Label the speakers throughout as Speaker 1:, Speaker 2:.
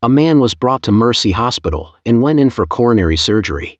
Speaker 1: A man was brought to Mercy Hospital and went in for coronary surgery.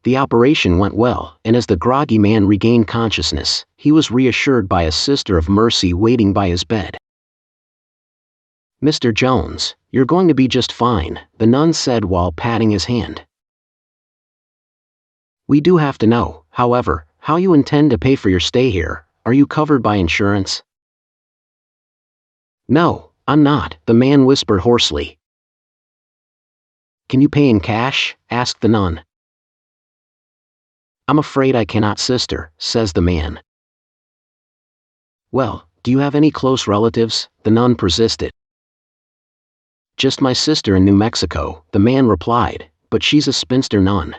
Speaker 1: The operation went well, and as the groggy man regained consciousness, he was reassured by a sister of mercy waiting by his bed. "Mr. Jones, you're going to be just fine," the nun said while patting his hand. "We do have to know, however, how you intend to pay for your stay here. Are you covered by insurance?" "No, I'm not," the man whispered hoarsely. "Can you pay in cash?" asked the nun. "I'm afraid I cannot, sister," says the man. "Well, do you have any close relatives?" the nun persisted. "Just my sister in New Mexico," the man replied, "but she's a spinster nun."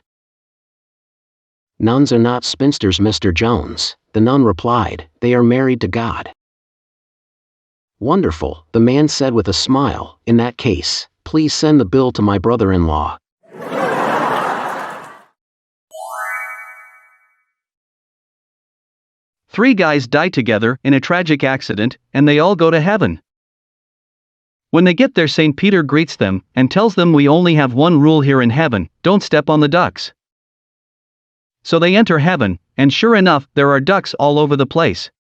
Speaker 1: "Nuns are not spinsters, Mr. Jones," the nun replied, "they are married to God." "Wonderful," the man said with a smile. "In that case, please send the bill to my brother-in-law."
Speaker 2: Three guys die together in a tragic accident, and they all go to heaven. When they get there, St. Peter greets them and tells them we only have one rule here in heaven: don't step on the ducks. So they enter heaven, and sure enough, there are ducks all over the place.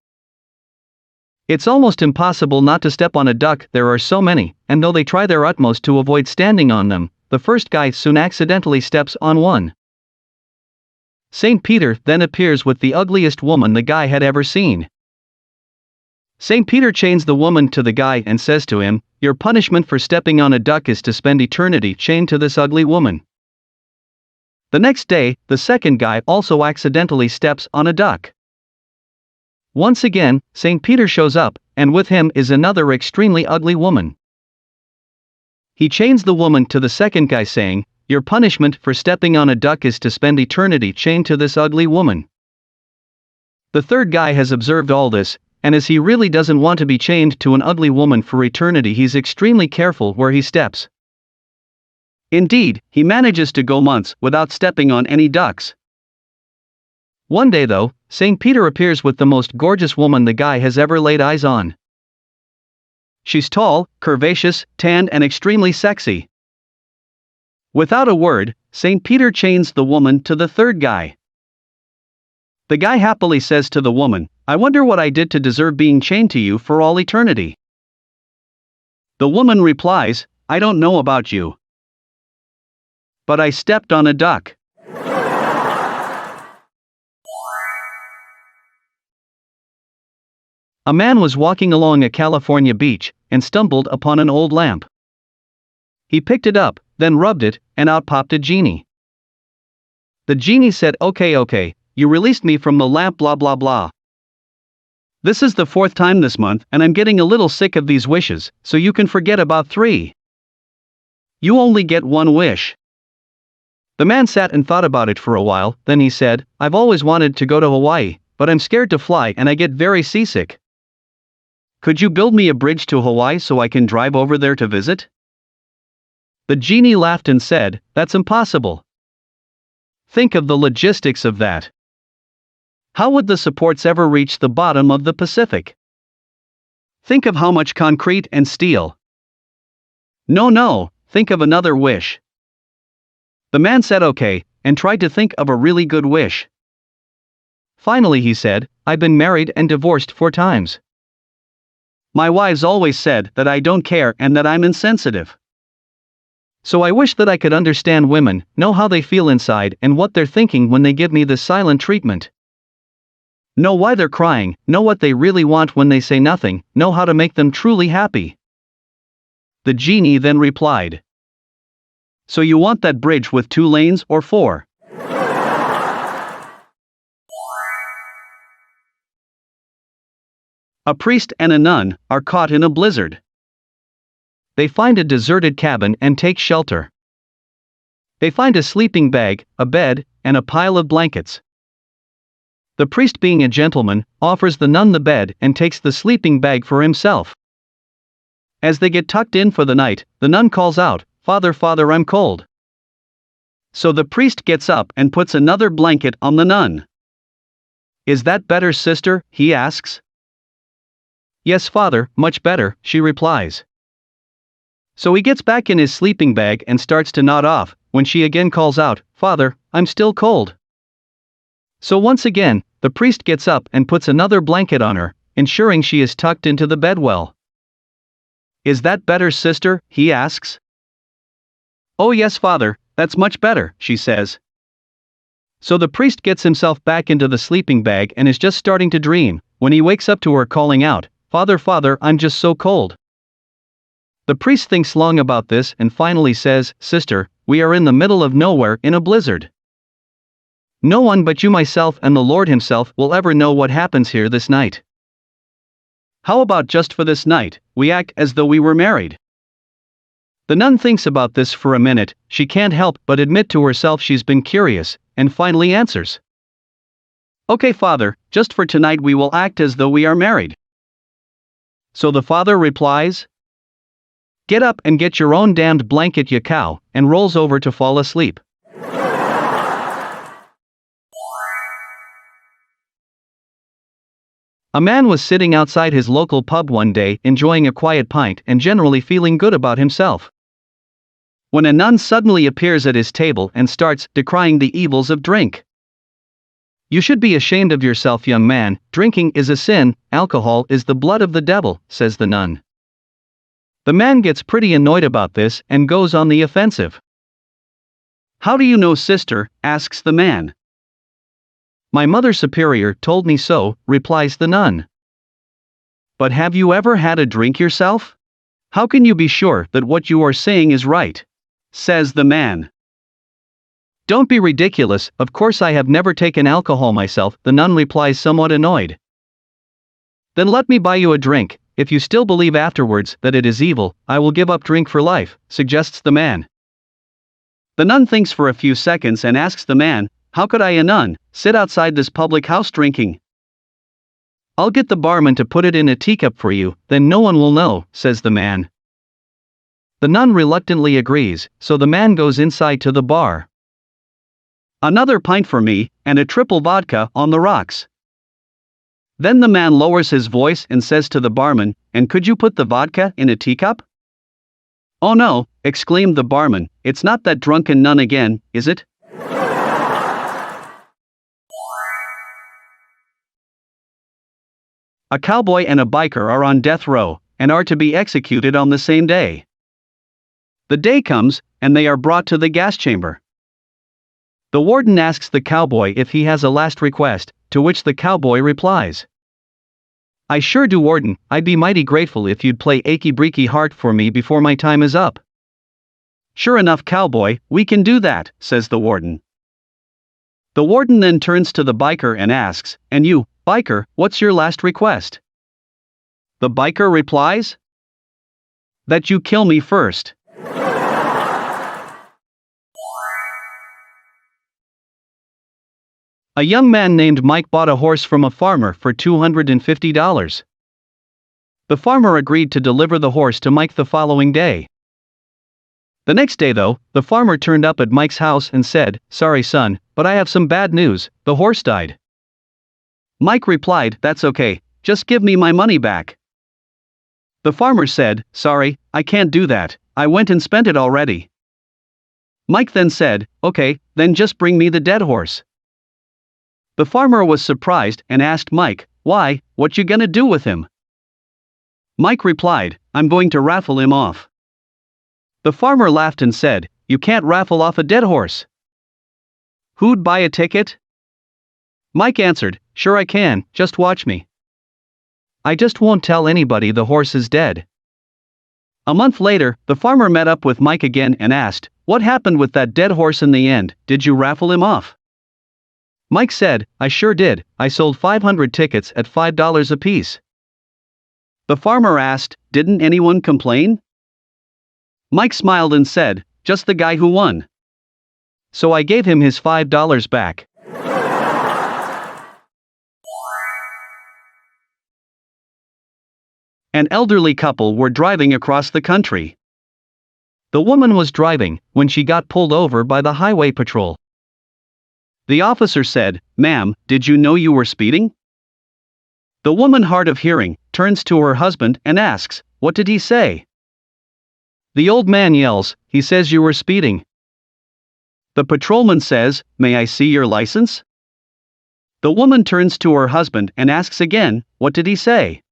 Speaker 2: It's almost impossible not to step on a duck, there are so many, and though they try their utmost to avoid standing on them, the first guy soon accidentally steps on one. St. Peter then appears with the ugliest woman the guy had ever seen. St. Peter chains the woman to the guy and says to him, "Your punishment for stepping on a duck is to spend eternity chained to this ugly woman." The next day, the second guy also accidentally steps on a duck. Once again, St. Peter shows up, and with him is another extremely ugly woman. He chains the woman to the second guy saying, "Your punishment for stepping on a duck is to spend eternity chained to this ugly woman." The third guy has observed all this, and as he really doesn't want to be chained to an ugly woman for eternity, he's extremely careful where he steps. Indeed, he manages to go months without stepping on any ducks. One day though, St. Peter appears with the most gorgeous woman the guy has ever laid eyes on. She's tall, curvaceous, tanned and extremely sexy. Without a word, St. Peter chains the woman to the third guy. The guy happily says to the woman, "I wonder what I did to deserve being chained to you for all eternity." The woman replies, "I don't know about you, but I stepped on a duck." A man was walking along a California beach and stumbled upon an old lamp. He picked it up, then rubbed it, and out popped a genie. The genie said, Okay, you released me from the lamp, blah blah blah. This is the 4th time this month, and I'm getting a little sick of these wishes, so you can forget about 3. You only get 1 wish." The man sat and thought about it for a while, then he said, "I've always wanted to go to Hawaii, but I'm scared to fly and I get very seasick. Could you build me a bridge to Hawaii so I can drive over there to visit?" The genie laughed and said, "That's impossible. Think of the logistics of that. How would the supports ever reach the bottom of the Pacific? Think of how much concrete and steel." No, think of another wish." The man said okay, and tried to think of a really good wish. Finally he said, "I've been married and divorced 4 times. My wives always said that I don't care and that I'm insensitive. So I wish that I could understand women, know how they feel inside and what they're thinking when they give me this silent treatment. Know why they're crying, know what they really want when they say nothing, know how to make them truly happy." The genie then replied, "So you want that bridge with 2 lanes or 4? A priest and a nun are caught in a blizzard. They find a deserted cabin and take shelter. They find a sleeping bag, a bed, and a pile of blankets. The priest, being a gentleman, offers the nun the bed and takes the sleeping bag for himself. As they get tucked in for the night, the nun calls out, "Father, Father, I'm cold." So the priest gets up and puts another blanket on the nun. "Is that better, sister?" he asks. "Yes, Father, much better," she replies. So he gets back in his sleeping bag and starts to nod off, when she again calls out, "Father, I'm still cold." So once again, the priest gets up and puts another blanket on her, ensuring she is tucked into the bed well. "Is that better, sister?" he asks. "Oh yes, father, that's much better," she says. So the priest gets himself back into the sleeping bag and is just starting to dream, when he wakes up to her calling out, "Father, father, I'm just so cold." The priest thinks long about this and finally says, "Sister, we are in the middle of nowhere in a blizzard. No one but you, myself, and the Lord himself will ever know what happens here this night. How about just for this night, we act as though we were married?" The nun thinks about this for a minute. She can't help but admit to herself she's been curious, and finally answers, "Okay, father, just for tonight we will act as though we are married." So the father replies, "Get up and get your own damned blanket, you cow," and rolls over to fall asleep. A man was sitting outside his local pub one day enjoying a quiet pint and generally feeling good about himself, when a nun suddenly appears at his table and starts decrying the evils of drink. "You should be ashamed of yourself, young man. Drinking is a sin, alcohol is the blood of the devil," says the nun. The man gets pretty annoyed about this and goes on the offensive. "How do you know, sister?" asks the man. "My mother superior told me so," replies the nun. "But have you ever had a drink yourself? How can you be sure that what you are saying is right?" says the man. "Don't be ridiculous, of course I have never taken alcohol myself," the nun replies, somewhat annoyed. "Then let me buy you a drink. If you still believe afterwards that it is evil, I will give up drink for life," suggests the man. The nun thinks for a few seconds and asks the man, "How could I, a nun, sit outside this public house drinking?" "I'll get the barman to put it in a teacup for you, then no one will know," says the man. The nun reluctantly agrees, so the man goes inside to the bar. "Another pint for me, and a triple vodka on the rocks." Then the man lowers his voice and says to the barman, "And could you put the vodka in a teacup?" "Oh no," exclaimed the barman, "it's not that drunken nun again, is it?" A cowboy and a biker are on death row, and are to be executed on the same day. The day comes, and they are brought to the gas chamber. The warden asks the cowboy if he has a last request, to which the cowboy replies, "I sure do, warden. I'd be mighty grateful if you'd play Achy Breaky Heart for me before my time is up." "Sure enough, cowboy, we can do that," says the warden. The warden then turns to the biker and asks, "And you, biker, what's your last request?" The biker replies, "That you kill me first." A young man named Mike bought a horse from a farmer for $250. The farmer agreed to deliver the horse to Mike the following day. The next day, though, the farmer turned up at Mike's house and said, "Sorry son, but I have some bad news, the horse died." Mike replied, "That's okay, just give me my money back." The farmer said, "Sorry, I can't do that, I went and spent it already." Mike then said, "Okay, then just bring me the dead horse." The farmer was surprised and asked Mike, "Why, what you gonna do with him?" Mike replied, "I'm going to raffle him off." The farmer laughed and said, "You can't raffle off a dead horse. Who'd buy a ticket?" Mike answered, "Sure I can, just watch me. I just won't tell anybody the horse is dead." A month later, the farmer met up with Mike again and asked, "What happened with that dead horse in the end? Did you raffle him off?" Mike said, "I sure did, I sold 500 tickets at $5 apiece." The farmer asked, "Didn't anyone complain?" Mike smiled and said, "Just the guy who won. So I gave him his $5 back." An elderly couple were driving across the country. The woman was driving when she got pulled over by the highway patrol. The officer said, "Ma'am, did you know you were speeding?" The woman, hard of hearing, turns to her husband and asks, "What did he say?" The old man yells, he says you were speeding. The patrolman says, may I see your license? The woman turns to her husband and asks again, what did he say?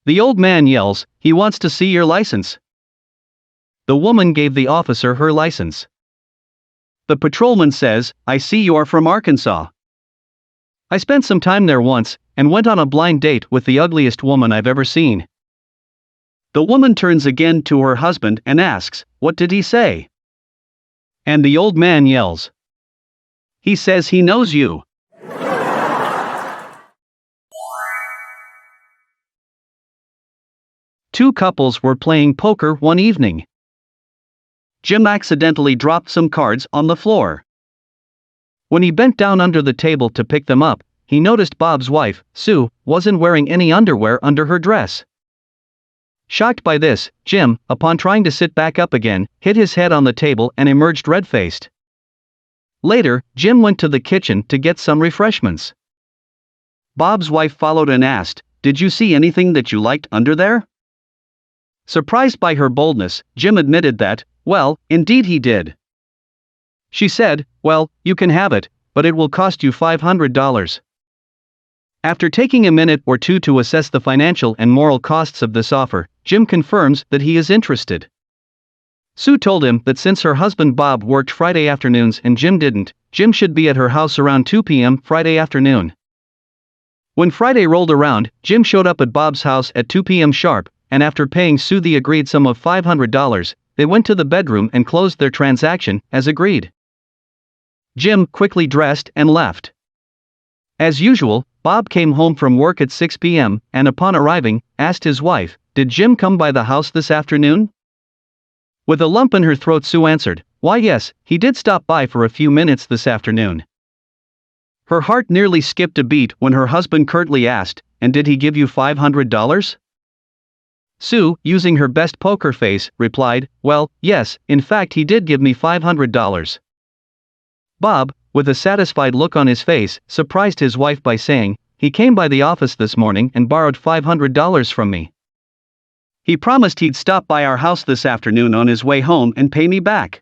Speaker 2: The old man yells, he wants to see your license. The woman gave the officer her license. The patrolman says, I see you are from Arkansas. I spent some time there once, and went on a blind date with the ugliest woman I've ever seen. The woman turns again to her husband and asks, what did he say? And the old man yells, he says he knows you. Two couples were playing poker one evening. Jim accidentally dropped some cards on the floor. When he bent down under the table to pick them up, he noticed Bob's wife, Sue, wasn't wearing any underwear under her dress. Shocked by this, Jim, upon trying to sit back up again, hit his head on the table and emerged red-faced. Later, Jim went to the kitchen to get some refreshments. Bob's wife followed and asked, did you see anything that you liked under there? Surprised by her boldness, Jim admitted that, well, indeed he did. She said, well, you can have it, but it will cost you $500. After taking a minute or two to assess the financial and moral costs of this offer, Jim confirms that he is interested. Sue told him that since her husband Bob worked Friday afternoons and Jim didn't, Jim should be at her house around 2 p.m. Friday afternoon. When Friday rolled around, Jim showed up at Bob's house at 2 p.m. sharp, and after paying Sue the agreed sum of $500, they went to the bedroom and closed their transaction, as agreed. Jim quickly dressed and left. As usual, Bob came home from work at 6 p.m. and upon arriving, asked his wife, did Jim come by the house this afternoon? With a lump in her throat, Sue answered, why yes, he did stop by for a few minutes this afternoon. Her heart nearly skipped a beat when her husband curtly asked, and did he give you $500? Sue, using her best poker face, replied, well, yes, in fact he did give me $500. Bob, with a satisfied look on his face, surprised his wife by saying, he came by the office this morning and borrowed $500 from me. He promised he'd stop by our house this afternoon on his way home and pay me back.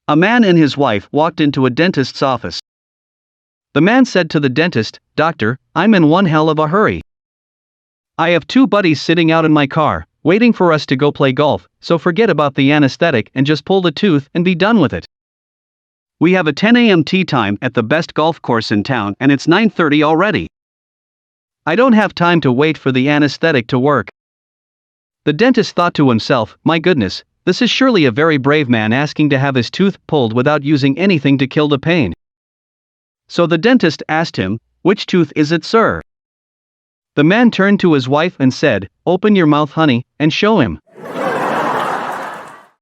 Speaker 2: A man and his wife walked into a dentist's office. The man said to the dentist, Doctor, I'm in one hell of a hurry. I have two buddies sitting out in my car, waiting for us to go play golf, so forget about the anesthetic and just pull the tooth and be done with it. We have a 10 a.m. tee time at the best golf course in town and it's 9:30 already. I don't have time to wait for the anesthetic to work. The dentist thought to himself, my goodness, this is surely a very brave man asking to have his tooth pulled without using anything to kill the pain. So the dentist asked him, which tooth is it, sir? The man turned to his wife and said, open your mouth, honey, and show him.